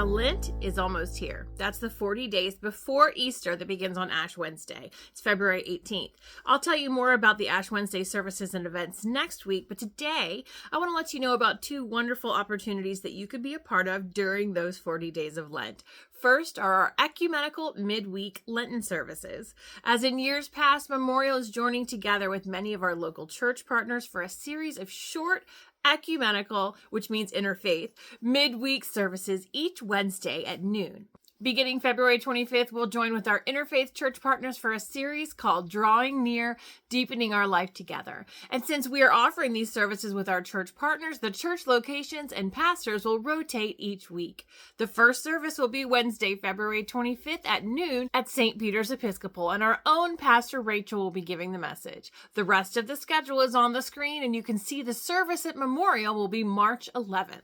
Now, Lent is almost here. That's the 40 days before Easter that begins on Ash Wednesday. It's February 18th. I'll tell you more about the Ash Wednesday services and events next week, but today I want to let you know about two wonderful opportunities that you could be a part of during those 40 days of Lent. First are our Ecumenical Midweek Lenten Services. As in years past, Memorial is joining together with many of our local church partners for a series of short ecumenical, which means interfaith, midweek services each Wednesday at noon. Beginning February 25th, we'll join with our interfaith church partners for a series called Drawing Near, Deepening Our Life Together. And since we are offering these services with our church partners, the church locations and pastors will rotate each week. The first service will be Wednesday, February 25th at noon at St. Peter's Episcopal, and our own Pastor Rachel will be giving the message. The rest of the schedule is on the screen, and you can see the service at Memorial will be March 11th.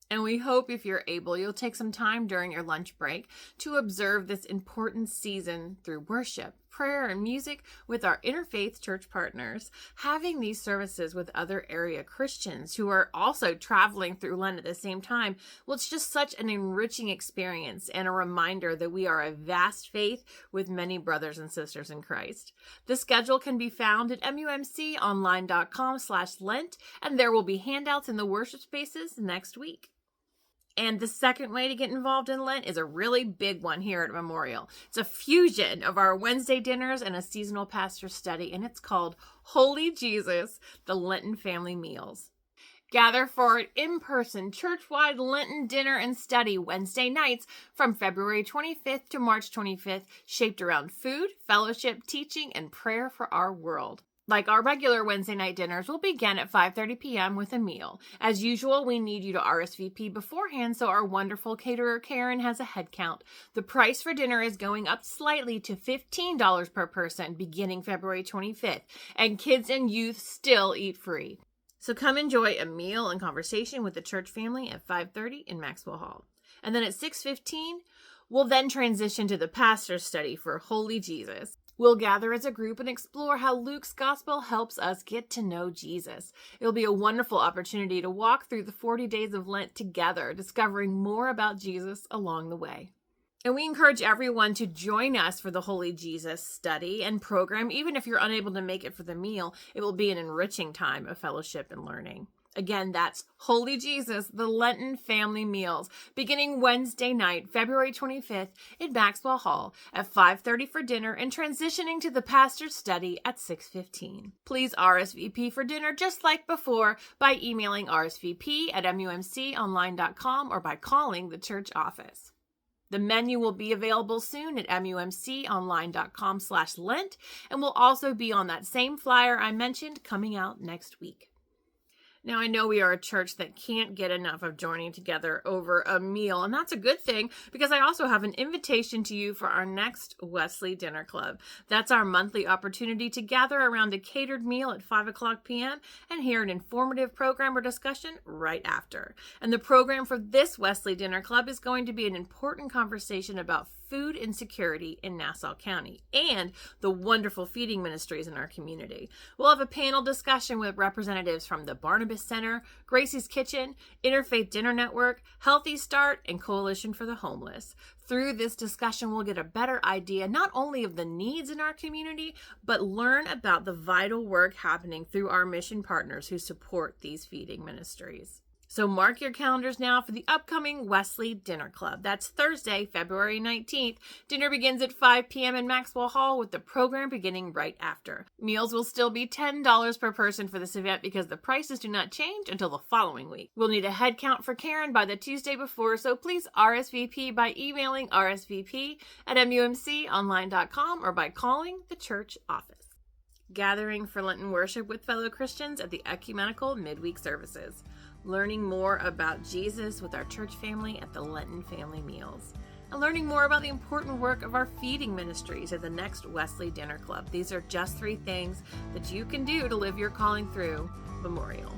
And we hope if you're able, you'll take some time during your lunch break to observe this important season through worship, prayer, and music with our interfaith church partners. Having these services with other area Christians who are also traveling through Lent at the same time, well, it's just such an enriching experience and a reminder that we are a vast faith with many brothers and sisters in Christ. The schedule can be found at mumconline.com/Lent, and there will be handouts in the worship spaces next week. And the second way to get involved in Lent is a really big one here at Memorial. It's a fusion of our Wednesday dinners and a seasonal pastor study, and it's called Holy Jesus, the Lenten Family Meals. Gather for an in-person, church-wide Lenten dinner and study Wednesday nights from February 25th to March 25th, shaped around food, fellowship, teaching, and prayer for our world. Like our regular Wednesday night dinners, will begin at 5:30 p.m. with a meal. As usual, we need you to RSVP beforehand, so our wonderful caterer Karen has a head count. The price for dinner is going up slightly to $15 per person beginning February 25th, and kids and youth still eat free. So come enjoy a meal and conversation with the church family at 5:30 in Maxwell Hall. And then at 6:15, we'll then transition to the pastor's study for Holy Jesus. We'll gather as a group and explore how Luke's gospel helps us get to know Jesus. It'll be a wonderful opportunity to walk through the 40 days of Lent together, discovering more about Jesus along the way. And we encourage everyone to join us for the Holy Jesus study and program. Even if you're unable to make it for the meal, it will be an enriching time of fellowship and learning. Again, that's Holy Jesus, the Lenten Family Meals, beginning Wednesday night, February 25th in Maxwell Hall at 5:30 for dinner and transitioning to the pastor's study at 6:15. Please RSVP for dinner just like before by emailing rsvp@mumconline.com or by calling the church office. The menu will be available soon at mumconline.com/Lent and will also be on that same flyer I mentioned coming out next week. Now, I know we are a church that can't get enough of joining together over a meal, and that's a good thing because I also have an invitation to you for our next Wesley Dinner Club. That's our monthly opportunity to gather around a catered meal at 5:00 p.m. and hear an informative program or discussion right after. And the program for this Wesley Dinner Club is going to be an important conversation about food insecurity in Nassau County and the wonderful feeding ministries in our community. We'll have a panel discussion with representatives from the Barnabas Center, Gracie's Kitchen, Interfaith Dinner Network, Healthy Start, and Coalition for the Homeless. Through this discussion, we'll get a better idea not only of the needs in our community, but learn about the vital work happening through our mission partners who support these feeding ministries. So mark your calendars now for the upcoming Wesley Dinner Club. That's Thursday, February 19th. Dinner begins at 5 p.m. in Maxwell Hall with the program beginning right after. Meals will still be $10 per person for this event because the prices do not change until the following week. We'll need a head count for Karen by the Tuesday before, so please RSVP by emailing rsvp@mumconline.com or by calling the church office. Gathering for Lenten worship with fellow Christians at the Ecumenical Midweek Services. Learning more about Jesus with our church family at the Lenten Family Meals, and learning more about the important work of our feeding ministries at the next Wesley Dinner Club. These are just 3 things that you can do to live your calling through Memorial.